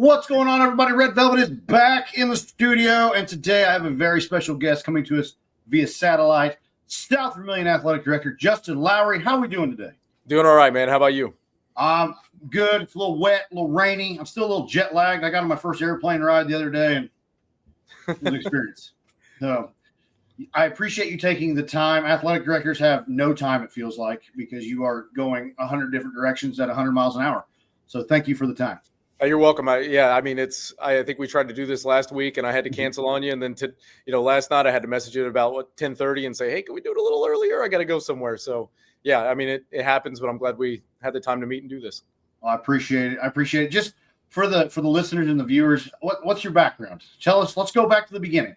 What's going on, everybody? Red Velvet is back in the studio, and today I have a very special guest coming to us via satellite, South Vermillion Athletic Director Justin Lowry. How are we doing today? Doing all right, man. How about you? Good. It's a little wet, a little rainy. I'm still a little jet lagged. I got on my first airplane ride the other day, and it was an experience. So I appreciate you taking the time. Athletic directors have no time, it feels like, because you are going 100 different directions at 100 miles an hour. So thank you for the time. You're welcome. I think we tried to do this last week, and I had to cancel on you. And then last night I had to message you at about 10:30 and say, hey, can we do it a little earlier? I got to go somewhere. So yeah, I mean, it happens, but I'm glad we had the time to meet and do this. Well, I appreciate it. Just for the listeners and the viewers, what's your background? Tell us. Let's go back to the beginning.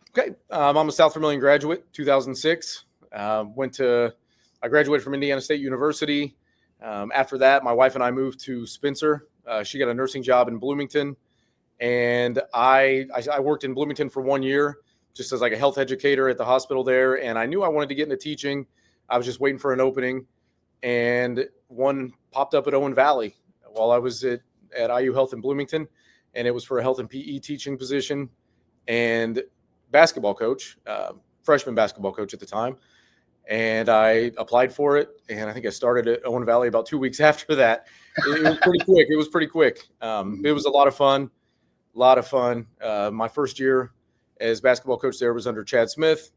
Okay, I'm a South Vermillion graduate, 2006. I graduated from Indiana State University. After that, my wife and I moved to Spencer. She got a nursing job in Bloomington, and I worked in Bloomington for 1 year, just as like a health educator at the hospital there. And I knew I wanted to get into teaching. I was just waiting for an opening, and one popped up at Owen Valley while I was at IU Health in Bloomington, and it was for a health and PE teaching position and basketball coach, freshman basketball coach at the time. And I applied for it, and I think I started at Owen Valley about 2 weeks after that. It was pretty quick. It was a lot of fun. My first year as basketball coach there was under Chad Smith,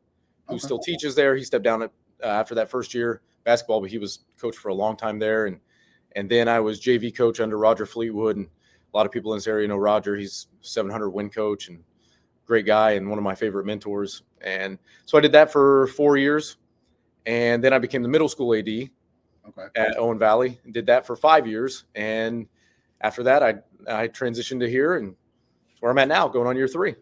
who still teaches there. He stepped down after that first year basketball, but he was coach for a long time there. And then I was JV coach under Roger Fleetwood, and a lot of people in this area know Roger. He's 700 win coach and great guy and one of my favorite mentors. And so I did that for 4 years. And then I became the middle school AD at Owen Valley and did that for 5 years. And after that, I transitioned to here, and that's where I'm at now, going on year 3.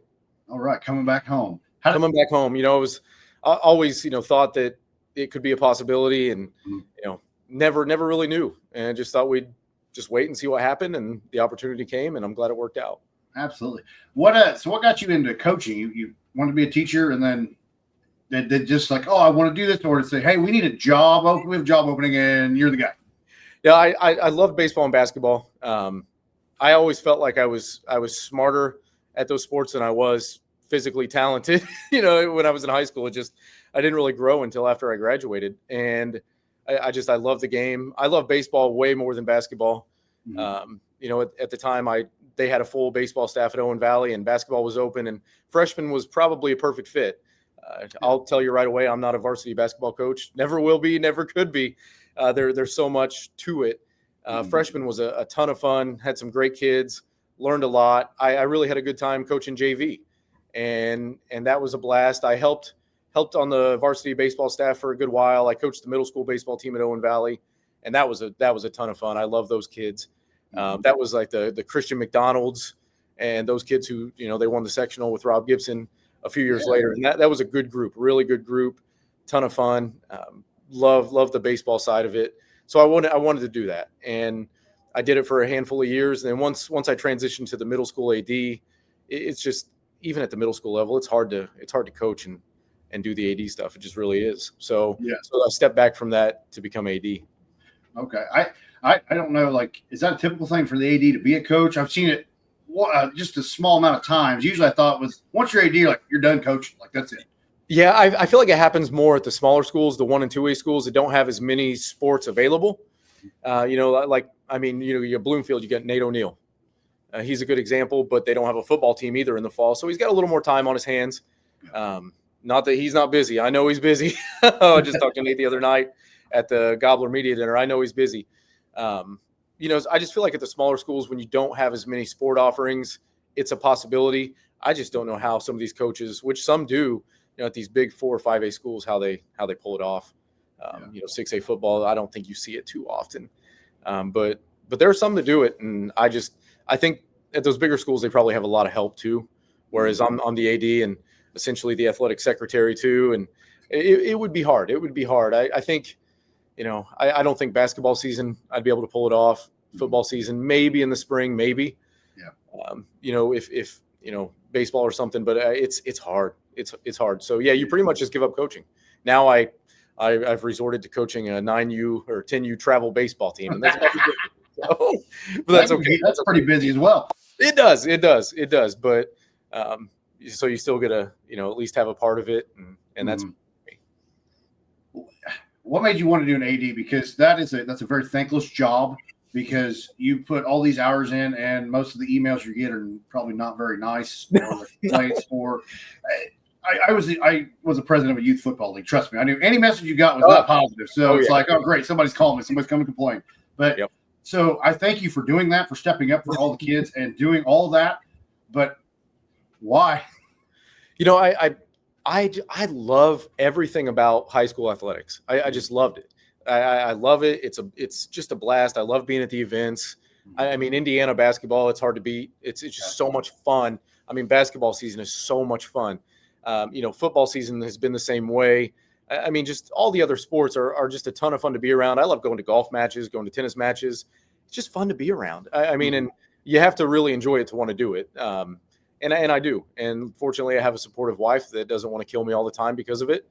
All right, coming back home. Coming back home, it was always, thought that it could be a possibility, and never really knew, and just thought we'd just wait and see what happened, and the opportunity came, and I'm glad it worked out. Absolutely. So what got you into coaching? You wanted to be a teacher, and then they just like, oh, I want to do this, or to say, hey, we need a job. We have a job opening, and you're the guy. Yeah, I love baseball and basketball. I always felt like I was smarter at those sports than I was physically talented. When I was in high school, I didn't really grow until after I graduated, and I love the game. I love baseball way more than basketball. Mm-hmm. At the time, they had a full baseball staff at Owen Valley, and basketball was open, and freshman was probably a perfect fit. I'll tell you right away, I'm not a varsity basketball coach. Never will be, never could be. There's so much to it. Freshman was a ton of fun, had some great kids, learned a lot. I really had a good time coaching JV, and that was a blast. I helped on the varsity baseball staff for a good while. I coached the middle school baseball team at Owen Valley, and that was a ton of fun. I love those kids. That was like the Christian McDonald's and those kids who, they won the sectional with Rob Gibson a few years later. And that was a good group, really good group, ton of fun. Love the baseball side of it. So I wanted to do that. And I did it for a handful of years. And then once I transitioned to the middle school AD, it's just, even at the middle school level, it's hard to coach and do the AD stuff. It just really is. So I stepped back from that to become AD. Okay. I don't know, like, is that a typical thing for the AD to be a coach? I've seen it just a small amount of times. Usually I thought once you're AD, like, you're done coaching. Like, that's it. Yeah, I feel like it happens more at the smaller schools, the 1 and 2A schools that don't have as many sports available. You got Bloomfield, you got Nate O'Neill. He's a good example, but they don't have a football team either in the fall. So he's got a little more time on his hands. Not that he's not busy. I know he's busy. I just talked to Nate the other night at the Gobbler Media Dinner. I know he's busy. I just feel like at the smaller schools, when you don't have as many sport offerings, it's a possibility. I just don't know how some of these coaches, which some do, at these big 4 or 5A schools, how they pull it off. 6A football, I don't think you see it too often. But there are some that do it, and I think at those bigger schools they probably have a lot of help too. Whereas I'm the AD and essentially the athletic secretary too, and it would be hard. It would be hard. I think. I don't think basketball season I'd be able to pull it off. Football season, maybe in the spring, maybe. Yeah. If baseball or something, but it's hard. It's hard. So yeah, you pretty much just give up coaching. Now I've resorted to coaching a 9U or 10U travel baseball team, and that's so, but that's okay. That's pretty busy as well. It does. But so you still get to, at least have a part of it. And that's, what made you want to do an AD? Because that's a very thankless job, because you put all these hours in, and most of the emails you get are probably not very nice or complaints. Or I was the president of a youth football league. Trust me, I knew any message you got was not positive. So it's like, oh great, somebody's calling me, somebody's coming to complain. But so I thank you for doing that, for stepping up for all the kids and doing all that. But why? I love everything about high school athletics. I just loved it. I love it. It's just a blast. I love being at the events. I mean, Indiana basketball, it's hard to beat. It's just so much fun. I mean, basketball season is so much fun. Football season has been the same way. I mean, just all the other sports are just a ton of fun to be around. I love going to golf matches, going to tennis matches. It's just fun to be around. I mean, and you have to really enjoy it to want to do it. And I do. And fortunately, I have a supportive wife that doesn't want to kill me all the time because of it.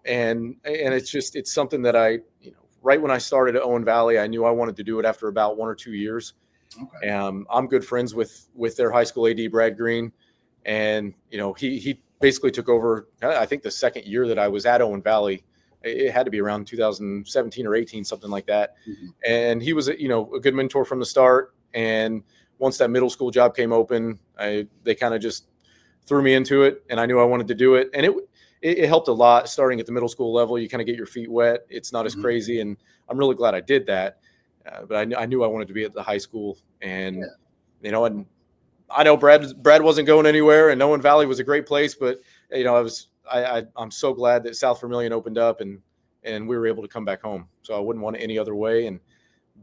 And it's something that right when I started at Owen Valley, I knew I wanted to do it after about 1 or 2 years. Okay. I'm good friends with their high school AD, Brad Green. And, he basically took over, I think, the second year that I was at Owen Valley. It had to be around 2017 or 18, something like that. Mm-hmm. And he was, a good mentor from the start. And once that middle school job came open, they kind of just threw me into it, and I knew I wanted to do it. And it helped a lot starting at the middle school level. You kind of get your feet wet. It's not as crazy. And I'm really glad I did that. But I knew I wanted to be at the high school, and, and I know Brad wasn't going anywhere, and Owen Valley was a great place, but I'm so glad that South Vermillion opened up and we were able to come back home. So I wouldn't want it any other way.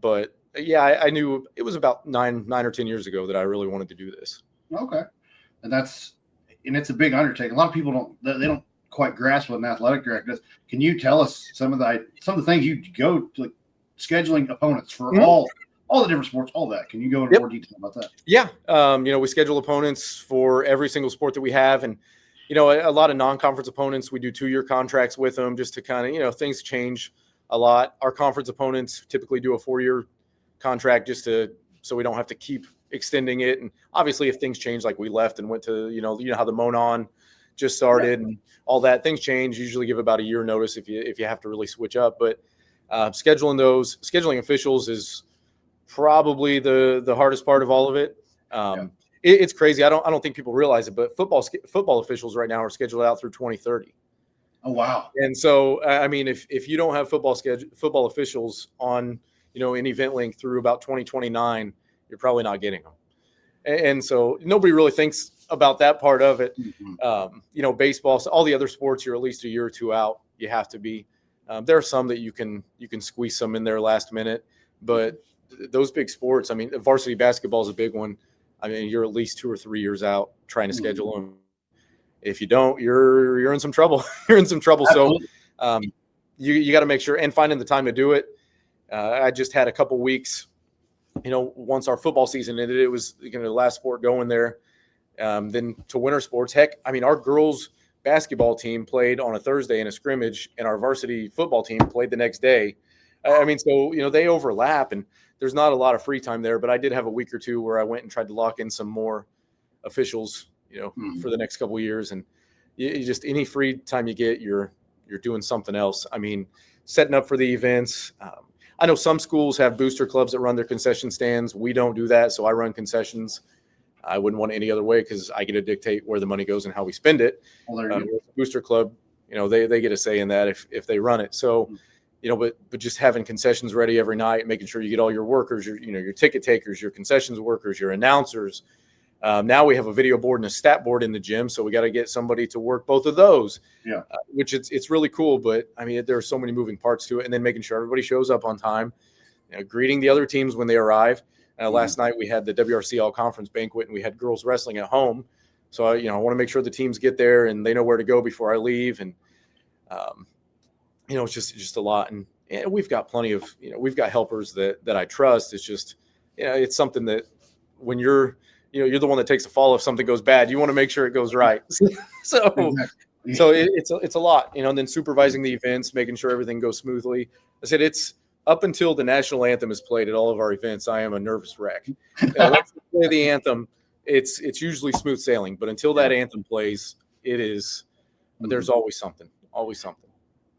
But I knew it was about 9 or 10 years ago that I really wanted to do this. Okay. And it's a big undertaking. A lot of people don't quite grasp what an athletic director does. Can you tell us some of the things you go to, like scheduling opponents for all the different sports, all that? Can you go into more detail about that? Yeah. We schedule opponents for every single sport that we have. And, a lot of non-conference opponents, we do 2-year contracts with them just to kind of, things change a lot. Our conference opponents typically do a 4-year contract so we don't have to keep extending it. And obviously if things change, like we left and went to, how the Monon just started and all that, things change. Usually give about a year notice if you have to really switch up. But scheduling officials is probably the hardest part of all of it. It's crazy. I don't think people realize it, but football officials right now are scheduled out through 2030. Oh, wow. And so, I mean, if you don't have football officials on, in event link through about 2029, you're probably not getting them. And so nobody really thinks about that part of it. Mm-hmm. Baseball, so all the other sports, you're at least a year or two out. You have to be. There are some that you can squeeze some in there last minute, but those big sports, I mean, varsity basketball is a big one. I mean, you're at least 2 or 3 years out trying to schedule them. If you don't, you're in some trouble. You're in some trouble. Absolutely. So you got to make sure and finding the time to do it. I just had a couple weeks, once our football season ended, it was the last sport going there. Then to winter sports, heck, I mean, our girls basketball team played on a Thursday in a scrimmage, and our varsity football team played the next day. I mean, so, they overlap, and there's not a lot of free time there, but I did have a week or two where I went and tried to lock in some more officials, for the next couple of years. And you just, any free time you get, you're doing something else. I mean, setting up for the events. I know some schools have booster clubs that run their concession stands. We don't do that. So I run concessions. I wouldn't want it any other way because I get to dictate where the money goes and how we spend it. Well, booster club, they get a say in that if they run it. So, but just having concessions ready every night, making sure you get all your workers, your ticket takers, your concessions workers, your announcers. Now we have a video board and a stat board in the gym, so we got to get somebody to work both of those. Yeah, which it's really cool. But I mean, there are so many moving parts to it, and then making sure everybody shows up on time, greeting the other teams when they arrive. Last night we had the WRC All Conference banquet, and we had girls wrestling at home. So I want to make sure the teams get there and they know where to go before I leave. And it's just a lot. And we've got plenty of we've got helpers that I trust. It's just it's something that when you're the one that takes the fall if something goes bad, you want to make sure it goes right. So it's a lot, and then supervising the events, making sure everything goes smoothly. I said it's up until the national anthem is played at all of our events, I am a nervous wreck. Once we play the anthem, it's usually smooth sailing. But until that anthem plays, there's always something. Always something.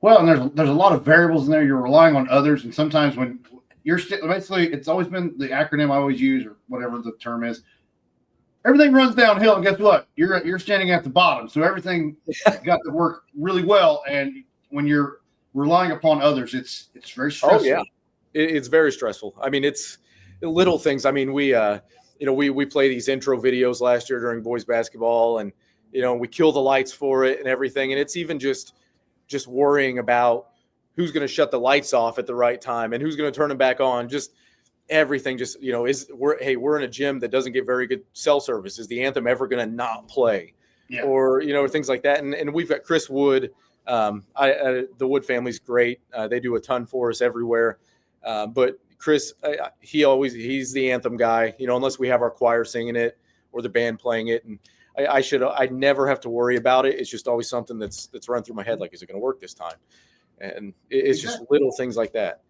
Well, and there's a lot of variables in there. You're relying on others, and sometimes when you're basically, it's always been the acronym I always use, or whatever the term is. Everything runs downhill, and guess what? You're standing at the bottom, so everything got to work really well. And when you're relying upon others, it's very stressful. Oh yeah, it's very stressful. I mean, it's little things. I mean, we play these intro videos last year during boys basketball, and we kill the lights for it and everything. And it's even just worrying about who's going to shut the lights off at the right time and who's going to turn them back on. Just everything. Just we're in a gym that doesn't get very good cell service. Is the anthem ever going to not play? Yeah. Or things like that. And we've got Chris Wood. The Wood family's great. They do a ton for us everywhere. But Chris, he's the anthem guy, unless we have our choir singing it or the band playing it. And I never have to worry about it. It's just always something that's run through my head. Like, is it going to work this time? And it's just little things like that.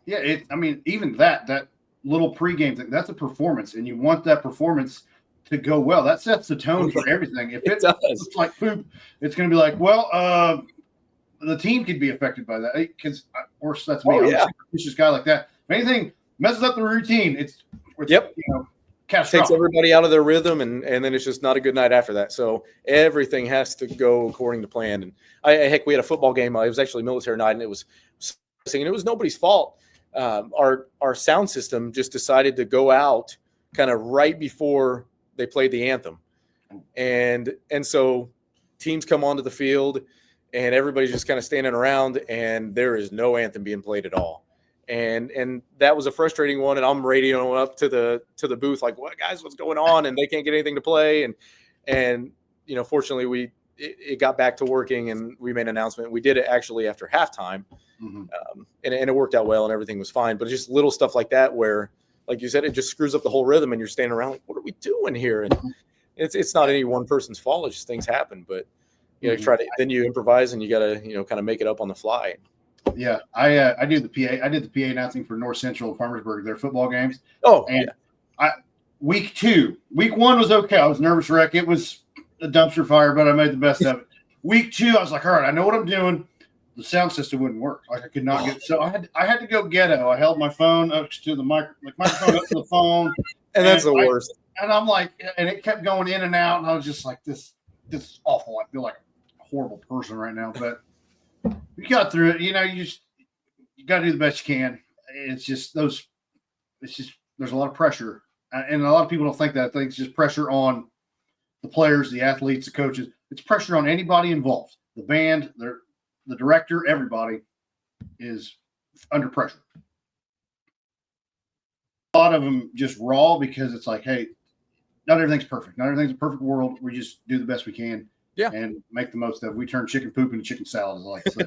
Yeah. Even that little pregame thing, that's a performance, and you want that performance to go well. That sets the tone for everything. If it looks like poop, it's going to be like, well, the team could be affected by that, because, of course, that's me. I'm a superstitious guy like that. If anything messes up the routine, it's catastrophic. Takes everybody out of their rhythm, and then it's just not a good night after that. So everything has to go according to plan. And we had a football game. It was actually military night, and it was nobody's fault. Our sound system just decided to go out kind of right before they played the anthem, and so teams come onto the field, and everybody's just kind of standing around, and there is no anthem being played at all. And that was a frustrating one. And I'm radioing up to the booth, like, what guys, what's going on? And they can't get anything to play. And fortunately it got back to working, and we made an announcement. We did it actually after halftime. Mm-hmm. And it worked out well, and everything was fine. But just little stuff like that, where, like you said, it just screws up the whole rhythm, and you're standing around like, what are we doing here? And it's not any one person's fault. It's just things happen, but then you improvise, and you got to, kind of make it up on the fly. Yeah. I do the PA. I did the PA announcing for North Central Farmersburg, their football games. Oh, and week 1 was okay. I was nervous wreck. It was a dumpster fire, but I made the best of it. Week 2, I was like, all right, I know what I'm doing. The sound system wouldn't work. Like, I could not get, so I had to go ghetto. I held my phone up to the microphone up to the phone. And that's the worst. And I'm like, and it kept going in and out. And I was just like, this is awful. I feel like a horrible person right now, but we got through it. You got to do the best you can. It's just there's a lot of pressure. And a lot of people don't think that. I think it's just pressure on the players, the athletes, the coaches. It's pressure on anybody involved. The band, the director, everybody is under pressure. A lot of them just raw, because it's like, hey, not everything's perfect. Not everything's a perfect world. We just do the best we can. Yeah. And make the most of it. We turn chicken poop into chicken salad, as I like to say.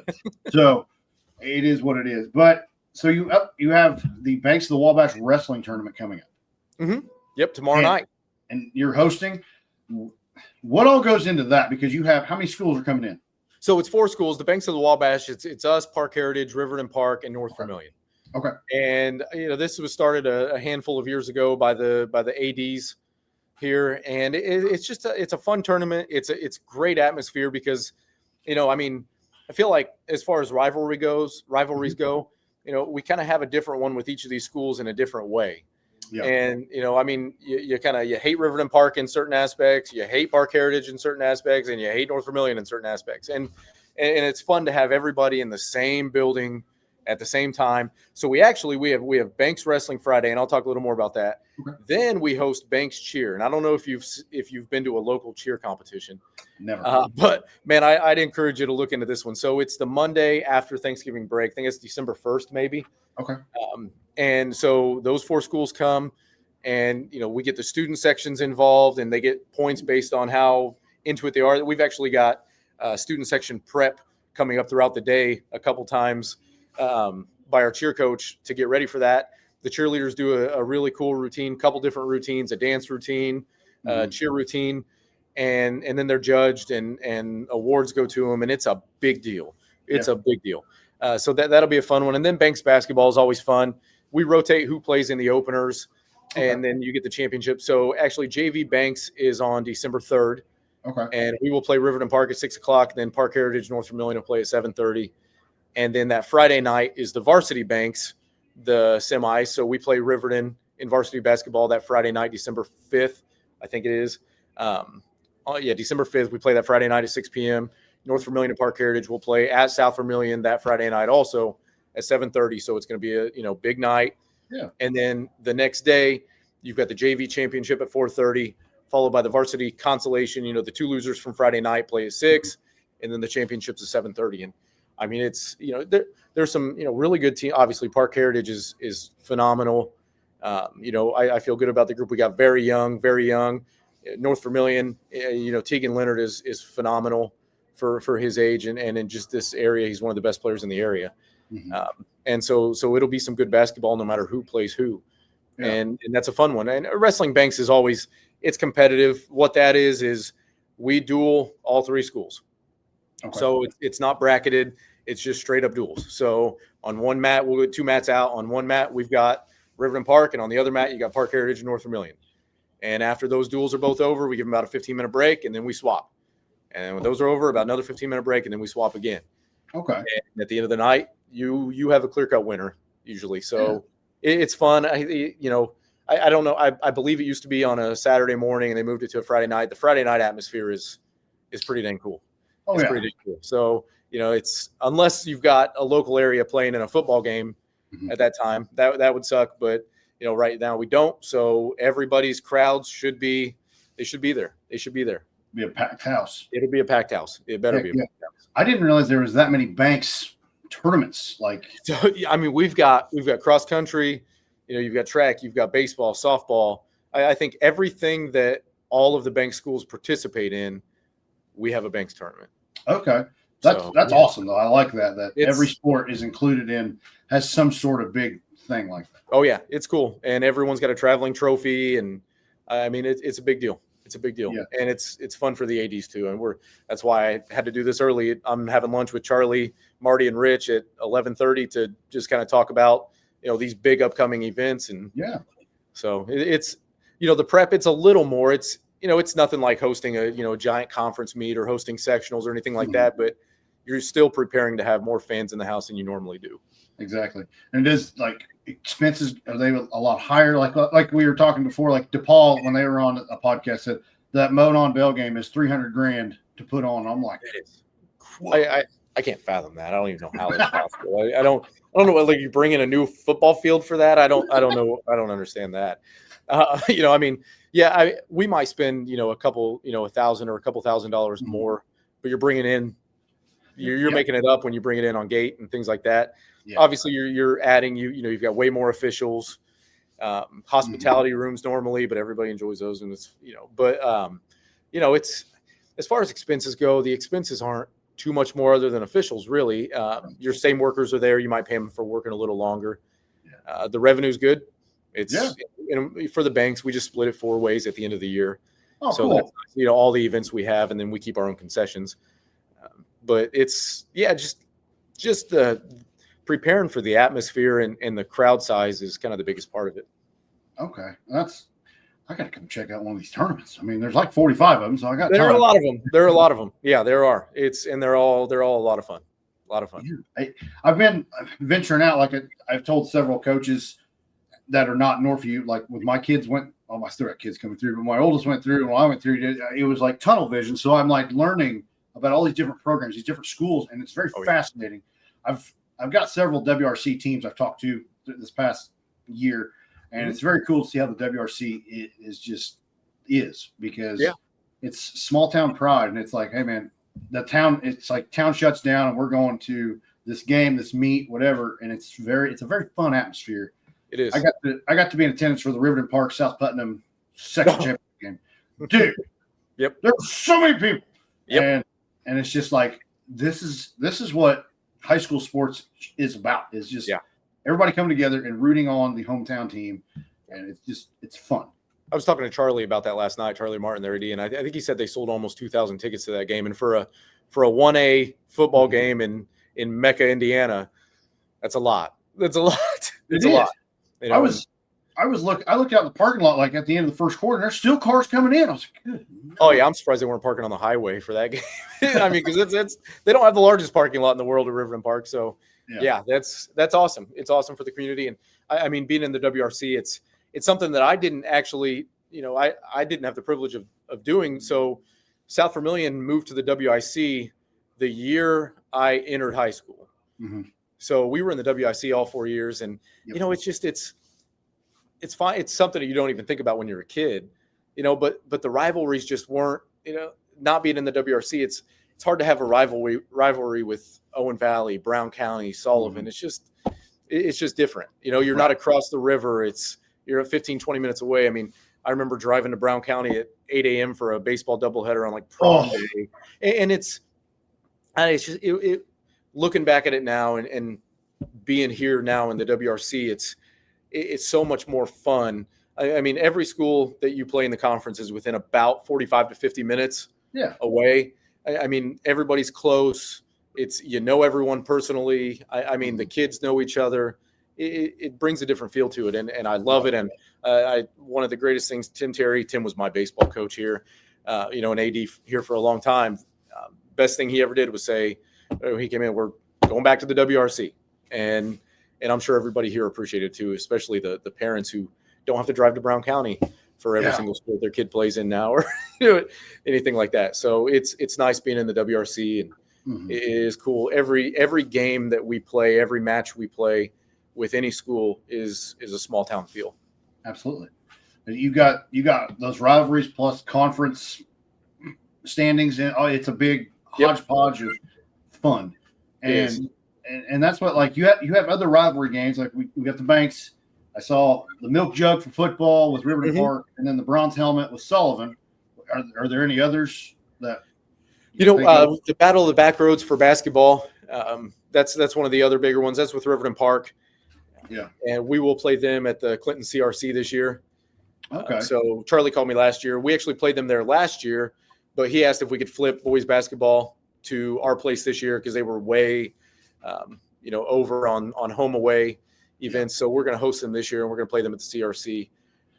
So it is what it is. But so you have the Banks of the Wabash wrestling tournament coming up. Mm-hmm. Yep, tomorrow night. And you're hosting. What all goes into that? Because you have, how many schools are coming in? So it's 4 schools. The Banks of the Wabash, it's us, Park Heritage, Riverton Park, and North Vermillion. Okay. And this was started a handful of years ago by the ADs here, and it's a fun tournament. It's great atmosphere because, I feel like as far as rivalries go, we kind of have a different one with each of these schools in a different way. Yeah. And, you hate Riverton Park in certain aspects, you hate Park Heritage in certain aspects, and you hate North Vermillion in certain aspects. And it's fun to have everybody in the same building at the same time. So we have Banks Wrestling Friday, and I'll talk a little more about that. Okay. Then we host Banks Cheer. And I don't know if you've been to a local cheer competition. Never. But man, I'd encourage you to look into this one. So it's the Monday after Thanksgiving break. I think it's December 1st, maybe. Okay. And so those 4 schools come, and, we get the student sections involved, and they get points based on how into it they are. We've actually got student section prep coming up throughout the day a couple times by our cheer coach to get ready for that. The cheerleaders do a really cool routine, couple different routines, a dance routine, cheer routine, and then they're judged, and awards go to them, and it's a big deal. It's a big deal. So that'll be a fun one. And then Banks basketball is always fun. We rotate who plays in the openers, and then you get the championship. So actually, JV Banks is on December 3rd. Okay. And we will play Riverton Park at 6:00. Then Park Heritage North Vermillion will play at 7:30. And then that Friday night is the varsity Banks, the semi. So we play Riverton in varsity basketball that Friday night, December 5th, I think it is. December 5th. We play that Friday night at 6 p.m. North Vermillion and Park Heritage will play at South Vermillion that Friday night also at 7:30. So it's going to be a big night. Yeah. And then the next day, you've got the JV championship at 4:30. Followed by the varsity consolation. The two losers from Friday night play at 6, and then the championships at 7:30. And I mean, it's there's some really good team. Obviously, Park Heritage is phenomenal. I feel good about the group. We got very young. North Vermillion. Tegan Leonard is phenomenal for his age and in just this area. He's one of the best players in the area. Mm-hmm. And so it'll be some good basketball no matter who plays who. Yeah. And that's a fun one. And Wrestling Banks is always. It's competitive. What that is we duel all three schools. Okay. So it's not bracketed. It's just straight up duels. So on one mat, we'll get 2 mats out. On one mat, we've got Riverton Park, and on the other mat, you got Park Heritage and North Vermillion. And after those duels are both over, we give them about a 15-minute break, and then we swap. And when those are over, about another 15-minute break, and then we swap again. Okay. And at the end of the night, you have a clear-cut winner usually. So it's fun. I don't know. I believe it used to be on a Saturday morning, and they moved it to a Friday night. The Friday night atmosphere is pretty dang cool. It's pretty dang cool. So it's unless you've got a local area playing in a football game at that time, that would suck. But right now we don't. So everybody's crowds should be there. They should be there. Be a packed house. It'll be a packed house. It better be a packed house. I didn't realize there was that many Banks tournaments. So I mean, we've got cross country. You've got track, you've got baseball, softball. I think everything that all of the Banks schools participate in, we have a Banks tournament. Okay. That's awesome, though. I like that every sport is included has some sort of big thing like that. Oh, yeah. It's cool. And everyone's got a traveling trophy. And, I mean, it's a big deal. It's a big deal. Yeah. And it's fun for the ADs, too. And that's why I had to do this early. I'm having lunch with Charlie, Marty, and Rich at 11:30 to just kind of talk about these big upcoming events. And so it's, the prep, it's a little more, it's nothing like hosting a giant conference meet or hosting sectionals or anything like that, but you're still preparing to have more fans in the house than you normally do. Exactly. And it is expenses, are they a lot higher? Like we were talking before, like DePaul, when they were on a podcast, said that Monon Bell game is $300,000 to put on. I'm like, I can't fathom that. I don't even know how that's possible. I don't know. Like you bring in a new football field for that. I don't know. I don't understand that. I mean, we might spend, a couple, $1,000 or a couple $1,000 more, but you're bringing in, you're making it up when you bring it in on gate and things like that. Yeah. Obviously you're adding, you've got way more officials, hospitality rooms normally, but everybody enjoys those. And it's, it's, as far as expenses go, the expenses aren't too much more other than officials, really. Your same workers are there. You might pay them for working a little longer. The revenue's good. It's for the Banks, we just split it 4 ways at the end of the year. Oh, so cool. That's, all the events we have, and then we keep our own concessions. But it's just the preparing for the atmosphere and the crowd size is kind of the biggest part of it. Okay, I got to come check out one of these tournaments. I mean, there's like 45 of them, so I got. There are a lot of them. There are a lot of them. Yeah, there are. They're all a lot of fun. A lot of fun. Yeah. I've been venturing out. I've told several coaches that are not Northview. Like with my kids I still got kids coming through, but my oldest went through, and when I went through, it was like tunnel vision. So I'm like learning about all these different programs, these different schools, and it's very fascinating. I've got several WRC teams I've talked to this past year. And it's very cool to see how the WRC is because it's small town pride. And it's like, hey, man, it's like town shuts down and we're going to this game, this meet, whatever. And it's a very fun atmosphere. It is. I got to be in attendance for the Riverton Park South Putnam second championship game. Dude. Yep. There's so many people. Yep. And it's just like, this is what high school sports is about. It's just everybody coming together and rooting on the hometown team, and it's fun. I was talking to Charlie about that last night, Charlie Martin, their AD, and I think he said they sold almost 2,000 tickets to that game. And for a 1A football game in in Mecca, Indiana, that's a lot. That's a lot. It's It a is. lot. You know, I looked out in the parking lot like at the end of the first quarter, and there's still cars coming in. I was like, good. oh yeah, I'm surprised they weren't parking on the highway for that game. I mean, because it's they don't have the largest parking lot in the world at Riverton Park. So yeah, that's awesome. It's awesome for the community. And I mean, being in the WRC, it's something that I didn't actually, I didn't have the privilege of doing. So South Vermillion moved to the WIC the year I entered high school. Mm-hmm. So we were in the WIC all 4 years, and it's fine. It's something that you don't even think about when you're a kid, but the rivalries just weren't, not being in the WRC, it's hard to have a rivalry with Owen Valley, Brown County, Sullivan. Mm-hmm. It's just different. You're not across the river. You're 15, 20 minutes away. I mean, I remember driving to Brown County at 8 a.m. for a baseball doubleheader on like prom day. And it's just looking back at it now and being here now in the WRC, it's so much more fun. I mean, every school that you play in the conference is within about 45 to 50 minutes away. I mean, everybody's close. It's, everyone personally. I mean, the kids know each other. It brings a different feel to it, and I love it. And one of the greatest things, Tim was my baseball coach here, an AD here for a long time. Best thing he ever did was say, he came in, we're going back to the WRC. And I'm sure everybody here appreciated it too, especially the parents who don't have to drive to Brown County for every single sport their kid plays in now or anything like that. So it's nice being in the WRC, and it is cool. Every game that we play, every match we play with any school is a small town feel. Absolutely. You got those rivalries plus conference standings, and it's a big hodgepodge of fun. And that's what, like, you have other rivalry games, like we got the Banks. I saw the Milk Jug for football with Riverton Park, and then the Bronze Helmet with Sullivan. Are there any others that the Battle of the Back Roads for basketball? That's one of the other bigger ones. That's with Riverton Park. Yeah, and we will play them at the Clinton CRC this year. Okay. So Charlie called me last year. We actually played them there last year, but he asked if we could flip boys basketball to our place this year because they were way, over on home away events. So we're going to host them this year, and we're going to play them at the CRC.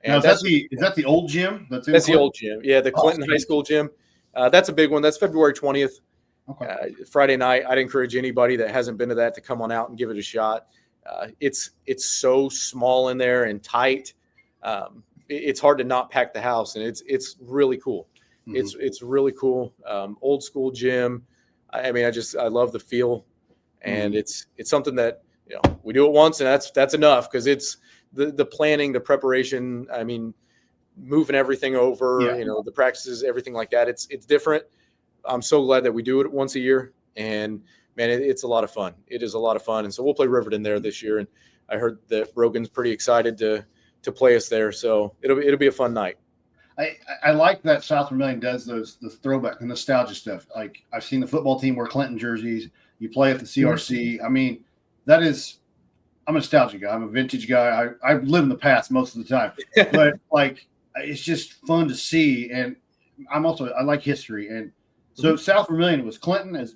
And now, is that the old gym? That's the old gym. Yeah, the Clinton High School gym. That's a big one. That's February 20th. Okay. Friday night. I'd encourage anybody that hasn't been to that to come on out and give it a shot. It's so small in there and tight. It's hard to not pack the house, and it's really cool. Mm-hmm. It's really cool. Old school gym. I mean, I love the feel, and it's something that we do it once, and that's enough because it's the planning, the preparation. I mean, moving everything over, the practices, everything like that. It's different. I'm so glad that we do it once a year, and man, it's a lot of fun. It is a lot of fun, and so we'll play Riverton there this year. And I heard that Rogan's pretty excited to play us there, so it'll be a fun night. I like that South Vermillion does the throwback and nostalgia stuff. Like, I've seen the football team wear Clinton jerseys. You play at the CRC. I mean, I'm a nostalgia guy. I'm a vintage guy. I live in the past most of the time, but like, it's just fun to see. And I like history. And so South Vermillion was Clinton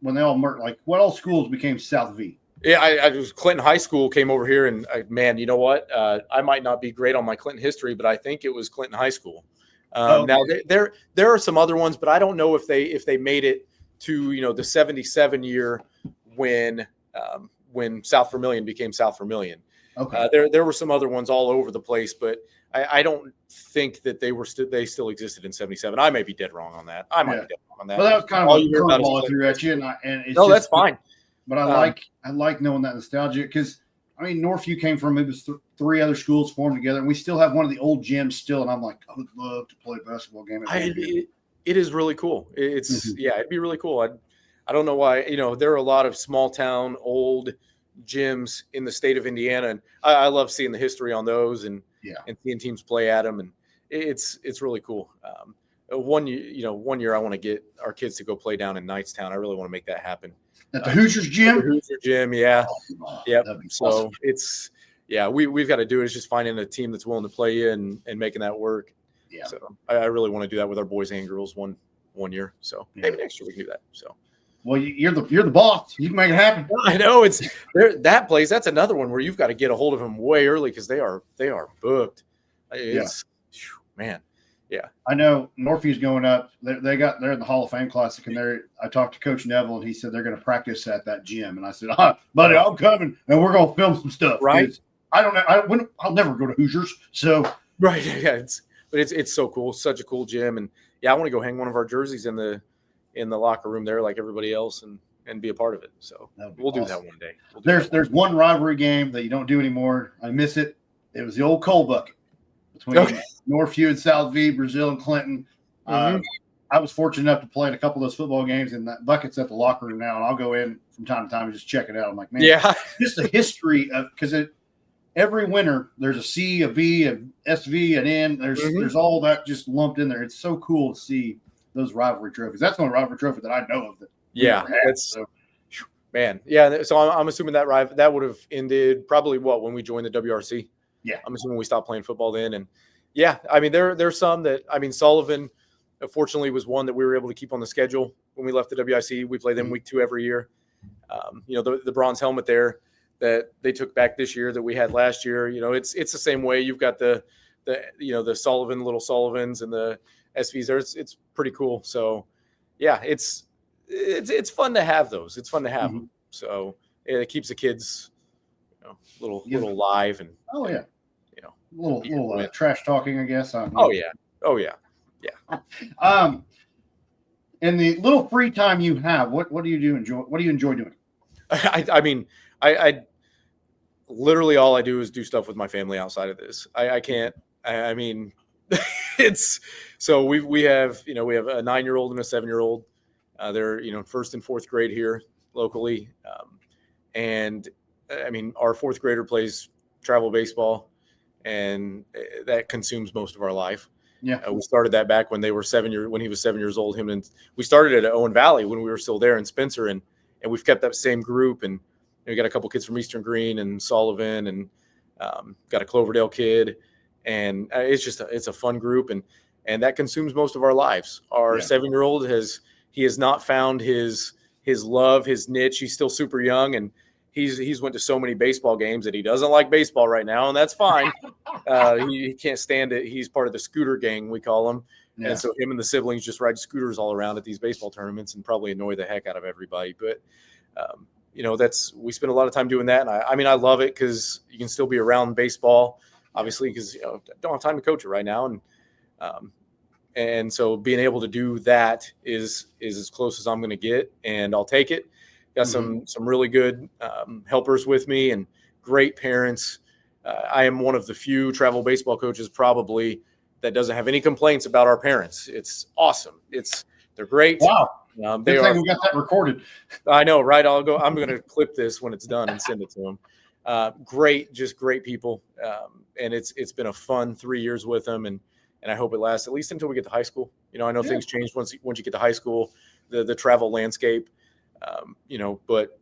when they all merged. Like, what all schools became South V? Yeah, I was Clinton High School came over here, and man, you know what? I might not be great on my Clinton history, but I think it was Clinton High School. Now there are some other ones, but I don't know if they made it to the 77 year when South Vermillion became South Vermillion. Okay. There were some other ones all over the place, but I don't think that they still existed in 77. I may be dead wrong on that. I might be dead wrong on that. Well, that was kind of a curveball I threw at you, and it's that's fine. But I like knowing that nostalgia because, I mean, Northview came from, it was three other schools formed together, and we still have one of the old gyms still, and I'm like, I would love to play a basketball game. It is really cool. It'd be really cool. I don't know why, there are a lot of small town, old gyms in the state of Indiana, and I love seeing the history on those and seeing teams play at them, and it's really cool. One year I want to get our kids to go play down in Knightstown. I really want to make that happen. At the Hoosiers gym? The Hoosier gym, yeah. Yep. So awesome. We've got to do it. It's just finding a team that's willing to play you and making that work. So I really want to do that with our boys and girls one year. So maybe next year we can do that. So Well, you're the boss. You can make it happen. I know it's there. That place. That's another one where you've got to get a hold of them way early because they are booked. It's man. Yeah, I know Northview's going up. They're in the Hall of Fame Classic, and I talked to Coach Neville, and he said they're going to practice at that gym. And I said, buddy, I'm coming, and we're going to film some stuff. Right? I don't know. I'll never go to Hoosiers. So right, yeah. It's so cool. Such a cool gym, and yeah, I want to go hang one of our jerseys in the locker room there, like everybody else, and be a part of it. So we'll do that one day. There's one rivalry game that you don't do anymore. I miss it. It was the old coal bucket between Northview and South V, Brazil and Clinton. I was fortunate enough to play in a couple of those football games, and that bucket's at the locker room now, and I'll go in from time to time and just check it out. I'm like, man, just the history of – because every winter there's a C, a V, a SV, an N. There's all that just lumped in there. It's so cool to see those rivalry trophies. That's the only rivalry trophy that I know of. Man. Yeah. So I'm assuming that would have ended probably when we joined the WRC. Yeah. I'm assuming we stopped playing football then. And yeah, I mean, there's some that, I mean, Sullivan, fortunately, was one that we were able to keep on the schedule when we left the WIC. We play them week 2 every year. The bronze helmet there that they took back this year that we had last year, it's the same way. You've got the Sullivan, little Sullivans and the SVs there. It's pretty cool. So yeah, it's fun to have those. It's fun to have them. So it keeps the kids, little live and little trash talking, I guess. Oh yeah. In the little free time you have, what do you enjoy? What do you enjoy doing? I mean, I literally all I do is do stuff with my family outside of this. I can't. I mean, it's so we have a 9-year-old and a 7-year-old. They're first and fourth grade here locally, and I mean our fourth grader plays travel baseball, and that consumes most of our life. Yeah, we started that back when he was 7 years old. We started at Owen Valley when we were still there in Spencer, and we've kept that same group. And we got a couple kids from Eastern Green and Sullivan, and got a Cloverdale kid, and it's a fun group, and that consumes most of our lives. Our 7-year-old has not found his love, his niche. He's still super young, and he's went to so many baseball games that he doesn't like baseball right now, and that's fine. He can't stand it. He's part of the scooter gang, we call them. Yeah. And so him and the siblings just ride scooters all around at these baseball tournaments and probably annoy the heck out of everybody. But, we spend a lot of time doing that. And I love it because you can still be around baseball, obviously, because, I don't have time to coach it right now. And so being able to do that is as close as I'm going to get, and I'll take it. Got some really good helpers with me and great parents. I am one of the few travel baseball coaches probably that doesn't have any complaints about our parents. It's awesome. They're great. Wow. We got that recorded. I know, right? I'm going to clip this when it's done and send it to them. Just great people. And it's been a fun 3 years with them. And I hope it lasts at least until we get to high school. I know things change once you get to high school, the travel landscape, but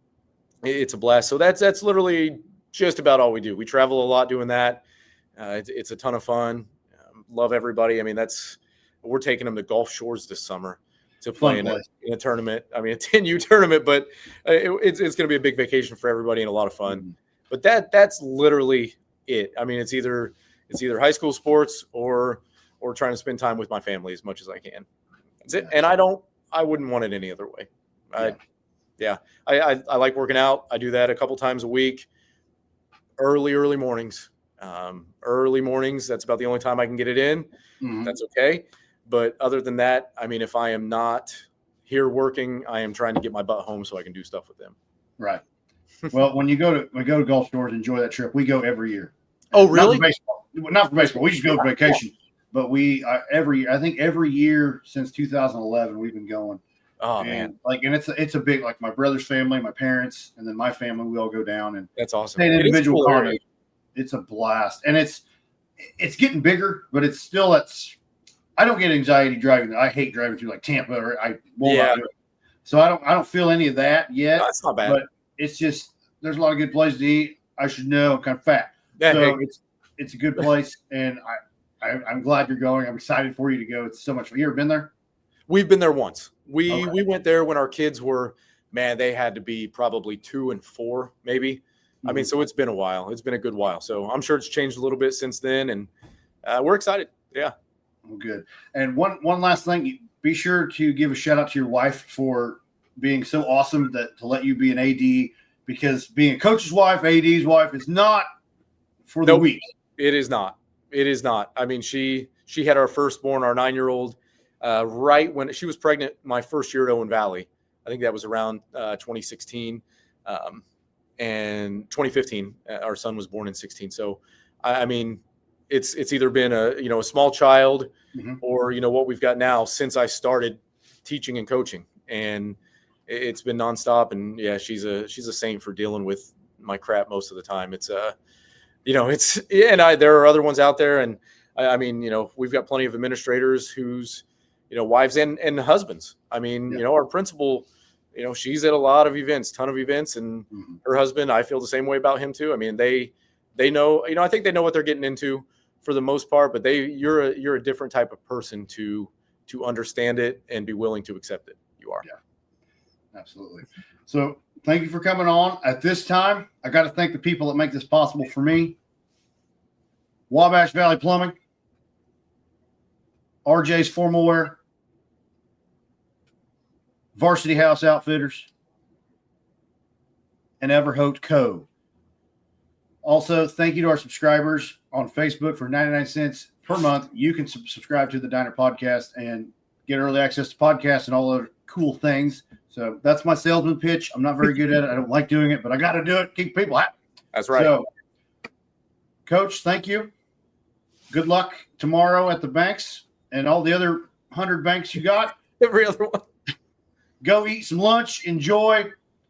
it's a blast. So that's literally just about all we do. We travel a lot doing that. It's a ton of fun. Love everybody. I mean, we're taking them to Gulf Shores this summer to play in a tournament. I mean, a 10U tournament, but it's going to be a big vacation for everybody and a lot of fun. But that's literally it. I mean, it's either high school sports or trying to spend time with my family as much as I can. That's it. And I wouldn't want it any other way. I like working out. I do that a couple times a week. Early mornings. Early mornings. That's about the only time I can get it in. That's okay. But other than that, I mean, if I am not here working, I am trying to get my butt home so I can do stuff with them. Right. Well, when we go to Gulf Shores, enjoy that trip. We go every year. Oh, really? Not for baseball. We just go for vacation. But every year since 2011, we've been going. Oh, man. And it's a big, like my brother's family, my parents, and then my family, we all go down, and that's awesome. An individual condos. It's a blast. And it's getting bigger, but it's still I don't get anxiety driving. I hate driving through like Tampa, or I won't do it. So I don't feel any of that yet. No, that's not bad. But it's just there's a lot of good places to eat. I should know. I'm kind of fat. So it's a good place, and I'm glad you're going. I'm excited for you to go. It's so much fun. You ever been there? We've been there once. We went there when our kids were man, they had to be probably 2 and 4, maybe. Mm-hmm. I mean, so it's been a while. It's been a good while. So I'm sure it's changed a little bit since then, and we're excited. Yeah. Well, good. And one last thing, be sure to give a shout out to your wife for being so awesome to let you be an AD, because being a coach's wife, AD's wife is not for the weak. It is not. It is not. I mean, she had our firstborn, our 9-year-old, right when she was pregnant my first year at Owen Valley. I think that was around 2016 and 2015. Our son was born in 16. So, I mean, it's either been a small child mm-hmm. or, what we've got now since I started teaching and coaching, and it's been nonstop. And yeah, she's a saint for dealing with my crap most of the time. It's there are other ones out there. And I mean, we've got plenty of administrators whose, wives and husbands. I mean, our principal, she's at a lot of events, ton of events, and mm-hmm. her husband, I feel the same way about him too. I mean, they know, I think they know what they're getting into for the most part, but you're a different type of person to understand it and be willing to accept it. You are. Yeah, absolutely. So thank you for coming on. At this time, I got to thank the people that make this possible for me. Wabash Valley Plumbing, RJ's Formal Wear, Varsity House Outfitters, and Everhote Co. Also, thank you to our subscribers on Facebook. For 99 cents per month, you can subscribe to the Diner Podcast and get early access to podcasts and all other cool things. So that's my salesman pitch. I'm not very good at it. I don't like doing it, but I got to do it. Keep people happy. That's right. So, Coach, thank you. Good luck tomorrow at the banks and all the other 100 banks you got. Every other one. Go eat some lunch. Enjoy.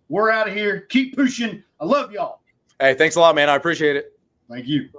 We're out of here. Keep pushing. I love y'all. Hey, thanks a lot, man. I appreciate it. Thank you.